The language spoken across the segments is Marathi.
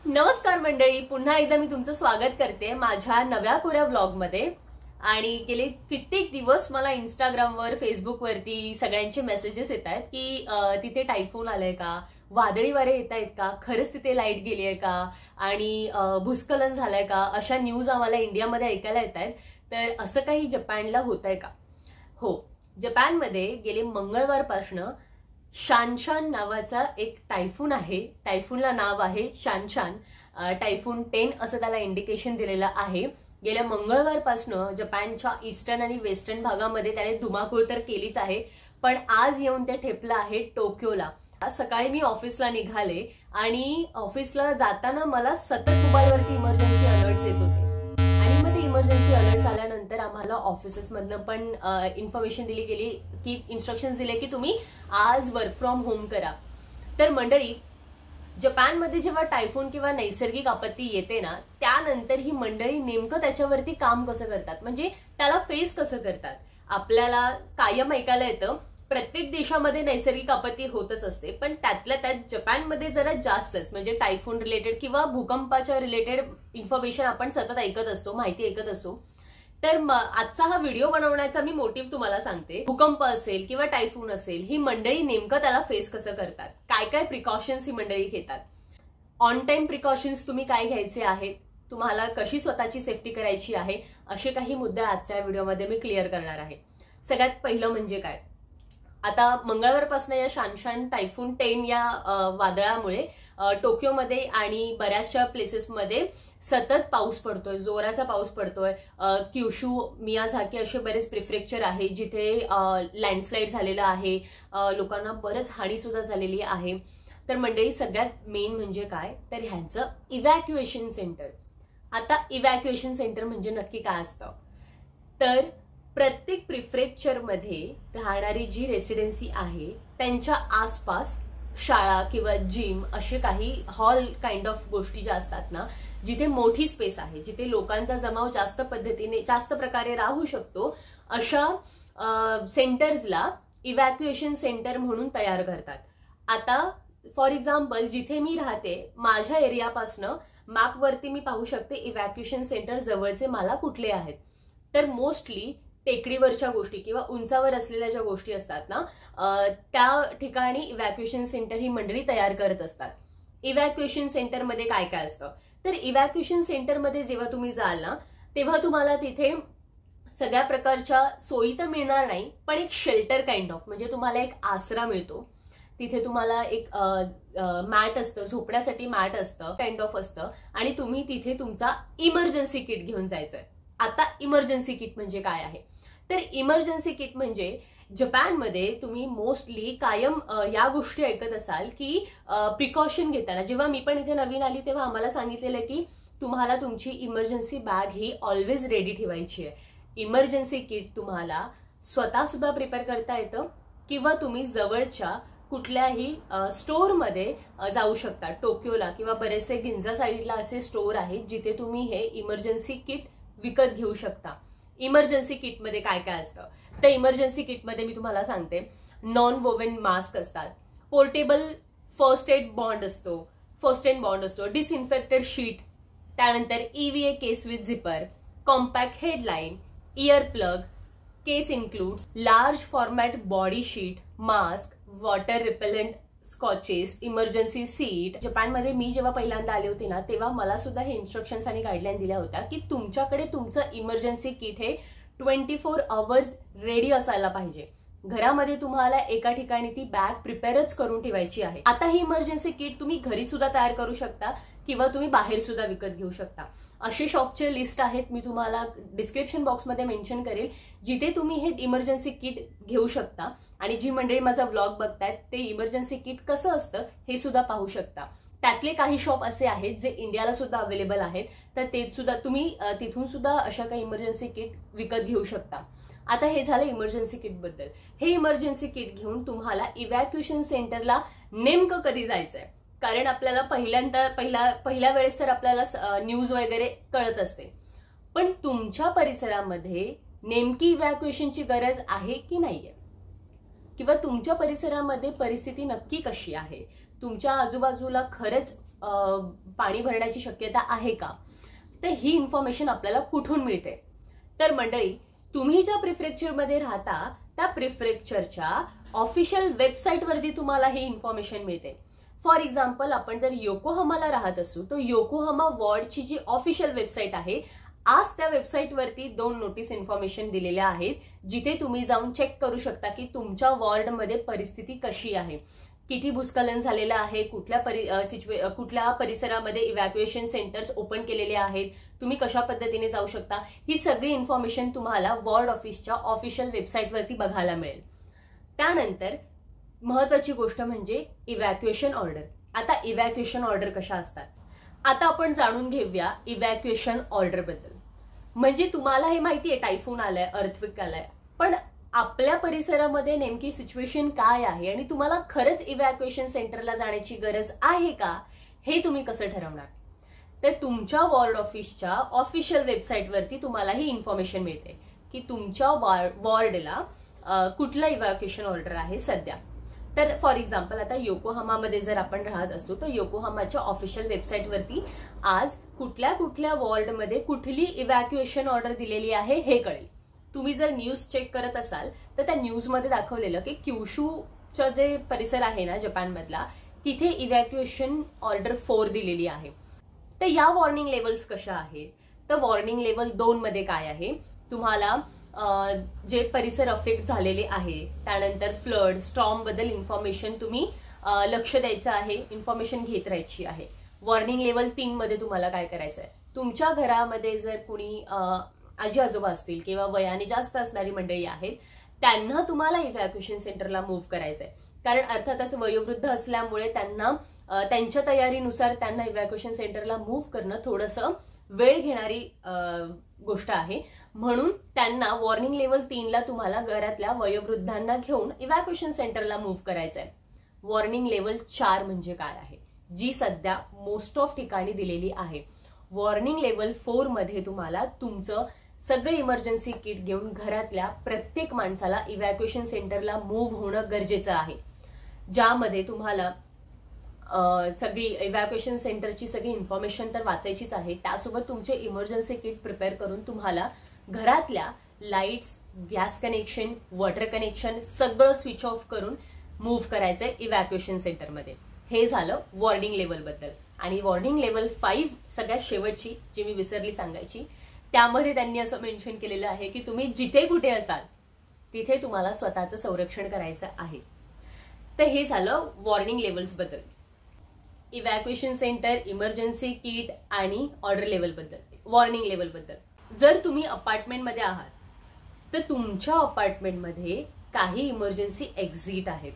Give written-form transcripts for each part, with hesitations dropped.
नमस्कार मंडळी, पुन्हा एकदा मी तुमचं स्वागत करते माझ्या नव्या कोऱ्या व्लॉग मध्ये। आणि गेले कित्येक दिवस मला इंस्टाग्रामवर फेसबुकवरती सगळ्यांचे मेसेजेस येत आहेत की तिथे टायफून आलंय का, वादळी वारे येत आहेत का, खरंच तिथे लाईट गेली आहे का आणि भूस्खलन झालंय का, अशा न्यूज आम्हाला इंडियामध्ये ऐकायला येत आहेत। तर असं काही जपानला होतंय का? हो, जपानमध्ये गेले मंगळवारपासून शानशान नावाचा एक टायफून आहे। टायफूनला नाव आहे शानशान। टायफून 10 असं त्याला इंडिकेशन दिलेलं आहे। गेल्या मंगळवारपासून जपानच्या ईस्टर्न आणि वेस्टर्न भागामध्ये त्याने धुमाकूळ तर केलीच आहे, पण आज येऊन ते ठेपलं आहे टोक्योला। सकाळी मी ऑफिसला निघाले आणि ऑफिसला जाताना मला सतत मोबाईलवरती इमर्जन्सी अलर्ट्स येत होते आणि मग ते इमर्जन्सी अलर्ट्स आल्यानंतर आम्हाला ऑफिसेसमधनं पण इन्फॉर्मेशन दिली गेली की इन्स्ट्रक्शन्स दिले की तुम्ही आज वर्क फ्रॉम होम करा। तर मंडळी, जपानमध्ये जेव्हा टायफून किंवा नैसर्गिक आपत्ती येते ना, त्यानंतर ही मंडळी नेमकं त्याच्यावरती काम कसं करतात, म्हणजे त्याला फेस कसं करतात। आपल्याला कायम ऐकायला येतं प्रत्येक देशामध्ये नैसर्गिक आपत्ती होतच असते, पण त्यातल्या त्यात जपानमध्ये जरा जास्तच, म्हणजे टायफून रिलेटेड किंवा भूकंपाच्या रिलेटेड इन्फॉर्मेशन आपण सतत ऐकत असतो, माहिती ऐकत असतो। तर आजचा हा व्हिडिओ बनवण्याचा मी मोटिव्ह तुम्हाला सांगते। भूकंप असेल किंवा टायफून असेल, ही मंडळी नेमकं त्याला फेस कसं करतात, काय काय प्रिकॉशन्स ही मंडळी घेतात, ऑन टाइम प्रिकॉशन्स तुम्ही काय घ्यायचे आहेत, तुम्हाला कशी स्वतःची सेफ्टी करायची आहे, असे काही मुद्दे आजच्या व्हिडिओमध्ये मी क्लिअर करणार आहे। सगळ्यात पहिलं म्हणजे काय, आता मंगळवारपासून या शानशान टायफून 10 या वादळामुळे टोक्योमध्ये आणि बऱ्याचशा प्लेसेसमध्ये सतत पाऊस पडतोय, जोराचा पाऊस पडतोय। क्युशू, मियाझाकी असे बरेच प्रिफ्रेक्चर आहे जिथे लँडस्लाइड झालेला आहे, लोकांना बरंच हानी सुद्धा झालेली आहे। तर मंडळी, सगळ्यात मेन म्हणजे काय, तर ह्यांचं इव्हॅक्युएशन सेंटर। आता इव्हॅक्युएशन सेंटर म्हणजे नक्की काय असतं, तर प्रत्येक प्रिफ्रेक्चरमध्ये राहणारी जी रेसिडेन्सी आहे त्यांच्या आसपास शाळा किंवा जिम असे काही हॉल काइंड ऑफ गोष्टी ज्या असतात ना, जिथे मोठी स्पेस आहे, जिथे लोकांचा जमाव जास्त पद्धतीने जास्त प्रकारे राहू शकतो, अशा सेंटर्सला इव्हॅक्युएशन सेंटर म्हणून तयार करतात। आता फॉर एक्झाम्पल, जिथे मी राहते माझ्या एरियापासनं मॅपवरती मी पाहू शकते इव्हॅक्युएशन सेंटर जवळचे मला कुठले आहेत। तर मोस्टली टेकडीवरच्या गोष्टी किंवा उंचावर असलेल्या ज्या गोष्टी असतात ना, त्या ठिकाणी इव्हॅक्युएशन सेंटर ही मंडळी तयार करत असतात। इव्हॅक्युएशन सेंटरमध्ये काय काय असतं, तर इव्हॅक्युएशन सेंटरमध्ये जेव्हा तुम्ही जाल ना, तेव्हा तुम्हाला तिथे सगळ्या प्रकारच्या सोयी तर मिळणार नाही, पण एक शेल्टर काइंड ऑफ, म्हणजे तुम्हाला एक आसरा मिळतो। तिथे तुम्हाला एक मॅट असतं, झोपण्यासाठी मॅट असतं, काइंड ऑफ असतं, आणि तुम्ही तिथे तुमचा इमर्जन्सी किट घेऊन जायचंय। आता इमर्जन्सी किट म्हणजे काय आहे, तर इमर्जन्सी किट म्हणजे जपानमध्ये तुम्ही मोस्टली कायम या गोष्टी ऐकत असाल की प्रिकॉशन घेताना, जेव्हा मी पण इथे नवीन आली तेव्हा आम्हाला सांगितलेलं की तुम्हाला तुमची इमर्जन्सी बॅग ही ऑलवेज रेडी ठेवायची आहे। इमर्जन्सी किट तुम्हाला स्वतः सुद्धा प्रिपेअर करता येतं किंवा तुम्ही जवळच्या कुठल्याही स्टोअरमध्ये जाऊ शकता। टोक्योला किंवा बरेचसे गिंजा साईडला असे स्टोअर आहेत जिथे तुम्ही हे इमर्जन्सी किट विकत घेऊ शकता। इमर्जन्सी किटमध्ये काय काय असतं, तर इमर्जन्सी किटमध्ये मी तुम्हाला सांगते, नॉन वोवन मास्क असतात, पोर्टेबल फर्स्ट एड बॉन्ड असतो, डिसइन्फेक्टेड शीट, त्यानंतर EVA case with zipper, compact headline, ear plug, case includes large format body sheet, mask, water repellent scotches, emergency seat. जपानमध्ये मी जेव्हा पहिल्यांदा आले होते ना, तेव्हा मला सुद्धा हे इन्स्ट्रक्शन्स आणि गाईडलाईन दिल्या होत्या की तुमच्याकडे तुमचं इमर्जन्सी किट हे 24 आवर्स रेडी असायला पाहिजे। घरामध्ये तुम्हाला एका ठिकाणी ती बॅग प्रिपेअरच करून ठेवायची आहे। आता ही इमर्जन्सी किट तुम्ही घरी सुद्धा तयार करू शकता किंवा तुम्ही बाहेर सुद्धा विकत घेऊ शकता। असे शॉपचे लिस्ट आहेत, मी तुम्हाला डिस्क्रिप्शन बॉक्समध्ये मेन्शन करेल, जिथे तुम्ही हे इमर्जन्सी किट घेऊ शकता। आणि जी मंडळी माझा व्लॉग बघतायत ते इमर्जन्सी किट कसं असतं हे सुद्धा पाहू शकता। त्यातले काही शॉप असे आहेत जे इंडियाला सुद्धा अवेलेबल आहेत, तर ते सुद्धा तुम्ही तिथून सुद्धा अशा काही इमर्जन्सी किट विकत घेऊ शकता। आता हे झालं इमर्जन्सी किट बद्दल। हे इमर्जन्सी किट घेऊन तुम्हाला इव्हॅक्युएशन सेंटरला नेमकं कधी जायचंय, कारण आपल्याला पहिल्या वेळेस तर आपल्याला न्यूज वगैरे कळत असते, पण तुमच्या परिसरामध्ये नेमकी इव्हॅक्युएशनची गरज आहे की नाहीये, किंवा तुमच्या परिसरामध्ये परिस्थिती नक्की कशी आहे, तुमच्या आजूबाजूला खरंच पाणी भरण्याची शक्यता आहे का, तर ही इन्फॉर्मेशन आपल्याला कुठून मिळते? तर मंडळी, तुम्ही ज्या प्रिफ्रेक्चरमध्ये राहता त्या प्रिफ्रेक्चरच्या ऑफिशियल वेबसाईटवरती तुम्हाला ही इन्फॉर्मेशन मिळते. फॉर एक्झाम्पल, आपण जर योकोहामाला राहत असू तर योकोहामा वॉर्डची जी ऑफिशियल वेबसाईट आहे, आज त्या वेबसाईटवरती 2 नोटीस इन्फॉर्मेशन दिलेल्या आहेत, जिथे तुम्ही जाऊन चेक करू शकता की तुमच्या वॉर्डमध्ये परिस्थिती कशी आहे, किती भूस्खलन झालेलं आहे, कुठल्या परिसरामध्ये इव्हॅक्युएशन सेंटर्स ओपन केलेले आहेत, तुम्ही कशा पद्धतीने जाऊ शकता, ही सगळी इन्फॉर्मेशन तुम्हाला वॉर्ड ऑफिसच्या ऑफिशियल वेबसाईटवरती बघायला मिळेल. त्यानंतर महत्वाची गोष्ट म्हणजे इव्हॅक्युएशन ऑर्डर. आता इव्हॅक्युएशन ऑर्डर कशा असतात, आता आपण जाणून घेऊया इव्हॅक्युएशन ऑर्डर बद्दल. म्हणजे तुम्हाला हे माहिती आहे टायफून आलाय, अर्थक्वेक आलाय, पण आपल्या परिसरामध्ये नेमकी सिच्युएशन काय आहे आणि तुम्हाला खरंच इव्हॅक्युएशन सेंटरला जाण्याची गरज आहे का, हे तुम्ही कसं ठरवणार? तर तुमच्या वॉर्ड ऑफिसच्या ऑफिशियल वेबसाईटवरती तुम्हाला ही इन्फॉर्मेशन मिळते की तुमच्या वॉर्डला कुठला इव्हॅक्युएशन ऑर्डर आहे सध्या. तर फॉर एक्झाम्पल, आता योकोहामामध्ये जर आपण राहत असू तर योकोहामाच्या ऑफिशियल वेबसाईटवरती आज कुठल्या कुठल्या वॉर्डमध्ये कुठली इव्हॅक्युएशन ऑर्डर दिलेली आहे हे कळेल. तुम्ही जर न्यूज चेक करत असाल तर त्या न्यूजमध्ये दाखवलेलं की क्युशूचा जे परिसर आहे ना जपानमधला, तिथे इव्हॅक्युएशन ऑर्डर 4 दिलेली आहे. तर या वॉर्निंग लेवल्स कशा आहेत, तर वॉर्निंग लेवल 2 मध्ये काय आहे, तुम्हाला जे परिसर अफेक्ट झालेले आहे, त्यानंतर फ्लड, स्टॉर्म बद्दल इन्फॉर्मेशन तुम्ही लक्ष द्यायचं आहे, इन्फॉर्मेशन घेत राहायची आहे. वॉर्निंग लेवल 3 मध्ये तुम्हाला काय करायचं आहे, तुमच्या घरामध्ये जर कुणी आजी आजोबा असतील किंवा वयाने जास्त असणारी मंडळी आहेत, त्यांना तुम्हाला इव्हॅक्युएशन सेंटरला मूव्ह करायचं आहे. कारण अर्थातच वयोवृद्ध असल्यामुळे त्यांना त्यांच्या तयारीनुसार त्यांना इव्हॅक्युएशन सेंटरला मूव्ह करणं थोडंसं वेळ घेणारी गोष्ट आहे. म्हणून त्यांना वॉर्निंग लेवल 3 ला तुम्हाला घरातल्या वयोवृद्धांना घेऊन इव्हॅक्युएशन सेंटरला मूव्ह करायचं आहे. वॉर्निंग लेवल 4 म्हणजे काय आहे, जी सध्या मोस्ट ऑफ ठिकाणी दिलेली आहे. वॉर्निंग लेवल 4 मध्ये तुम्हाला तुमचं सगळे इमर्जन्सी किट घेऊन घरातल्या प्रत्येक माणसाला इव्हॅक्युएशन सेंटरला मूव्ह होणं गरजेचं आहे, ज्यामध्ये तुम्हाला सगळी इव्हॅक्युएशन सेंटरची सगळी इन्फॉर्मेशन तर वाचायचीच आहे, त्यासोबत तुमचे इमर्जन्सी किट प्रिपेअर करून तुम्हाला घरातल्या lights, gas connection, water connection सगळं स्विच ऑफ करून मूव्ह करायचंय इव्हॅक्युएशन सेंटरमध्ये. हे झालं वॉर्निंग लेवल बद्दल. आणि वॉर्निंग लेवल 5 सगळ्यात शेवटची, जी मी विसरली सांगायची, त्यामध्ये त्यांनी असं मेन्शन केलेलं आहे की तुम्ही जिथे कुठे असाल तिथे तुम्हाला स्वतःचं संरक्षण करायचं आहे. तर हे झालं वॉर्निंग लेवल्स बद्दल, इव्हॅक्युएशन सेंटर, इमर्जन्सी किट आणि ऑर्डर लेवल बद्दल, वॉर्निंग लेवल बद्दल. जर तुम्ही अपार्टमेंटमध्ये आहात तर तुमच्या अपार्टमेंटमध्ये काही इमर्जन्सी एक्झिट आहेत.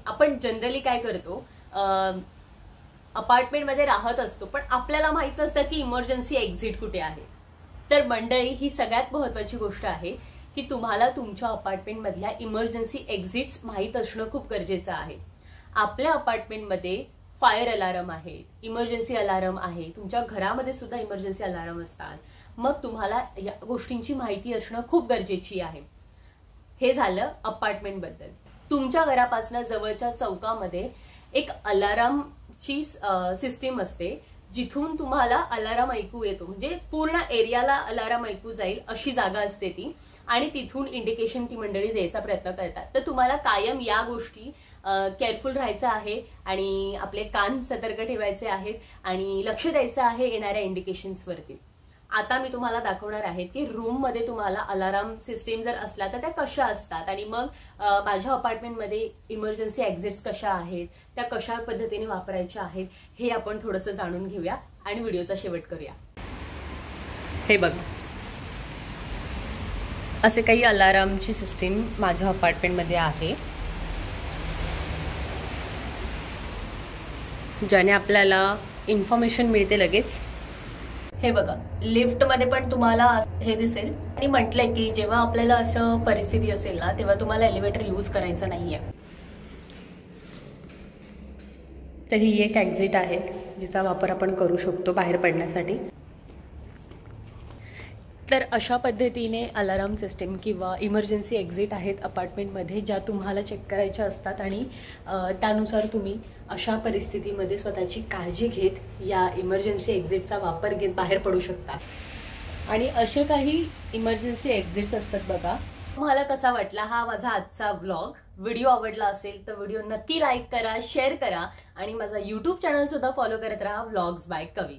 आपण जनरली काय करतो, अपार्टमेंटमध्ये राहत असतो पण आपल्याला माहित नसतं की इमर्जन्सी एक्झिट कुठे आहे. तर मंडळी, ही सगळ्यात महत्वाची गोष्ट आहे की तुम्हाला तुमच्या अपार्टमेंटमधल्या इमर्जन्सी एक्झिट्स माहीत असणं खूप गरजेचं आहे. आपल्या अपार्टमेंटमध्ये फायर अलार्म आहे, इमर्जन्सी अलार्म आहे, तुमच्या घरामध्ये सुद्धा इमर्जन्सी अलार्म असतात. मग तुम्हाला या गोष्टींची माहिती असणं खूप गरजेची आहे. हे झालं अपार्टमेंट बद्दल. तुमच्या घरापासून जवळच्या चौकामध्ये एक अलार्मची सिस्टीम असते, जिथून तुम्हाला अलार्म ऐकू येतो, म्हणजे पूर्ण एरियाला अलार्म ऐकू जाईल अशी जागा असते ती, आणि तिथून इंडिकेशन ती मंडळी द्यायचा प्रयत्न करतात. तर तुम्हाला कायम या गोष्टी केअरफुल राहायचं आहे आणि आपले कान सतर्क ठेवायचे आहेत आणि लक्ष द्यायचं आहे येणाऱ्या इंडिकेशन्सवरती. आता मी तुम्हाला दाखवणार आहे की रूम मध्ये तुम्हाला अलार्म सिस्टीम जर असला तर त्या कशा असतात, आणि मग माझ्या अपार्टमेंटमध्ये इमर्जन्सी एक्झिट्स कशा आहेत, त्या कशा पद्धतीने वापरायच्या आहेत, हे आपण थोडंसं जाणून घेऊया आणि व्हिडिओचा शेवट करूया. हे बघा, असे काही अलार्मची सिस्टीम माझ्या अपार्टमेंटमध्ये आहे, ज्याने आपल्याला इन्फॉर्मेशन मिळते लगेच. हे बघा, लिफ्टमध्ये पण तुम्हाला हे दिसेल. आणि म्हटलंय की जेव्हा आपल्याला असं परिस्थिती असेल ना, तेव्हा तुम्हाला एलिव्हेटर यूज करायचं नाहीये. तर ही एक एक्झिट आहे जिचा वापर आपण करू शकतो बाहेर पडण्यासाठी. तर अशा पद्धतीने अलाराम सिस्टीम किंवा इमर्जन्सी एक्झिट आहेत अपार्टमेंटमध्ये, ज्या तुम्हाला चेक करायच्या असतात आणि त्यानुसार तुम्ही अशा परिस्थितीमध्ये स्वतःची काळजी घेत या इमर्जन्सी एक्झिटचा वापर घेत बाहेर पडू शकता. आणि असे काही इमर्जन्सी एक्झिट्स असतात बघा. तुम्हाला कसा वाटला हा माझा आजचा व्लॉग? व्हिडिओ आवडला असेल तर व्हिडिओ नक्की लाईक करा, शेअर करा आणि माझा YouTube चॅनल सुद्धा फॉलो करत राहा, व्लॉग्स बाय कवी.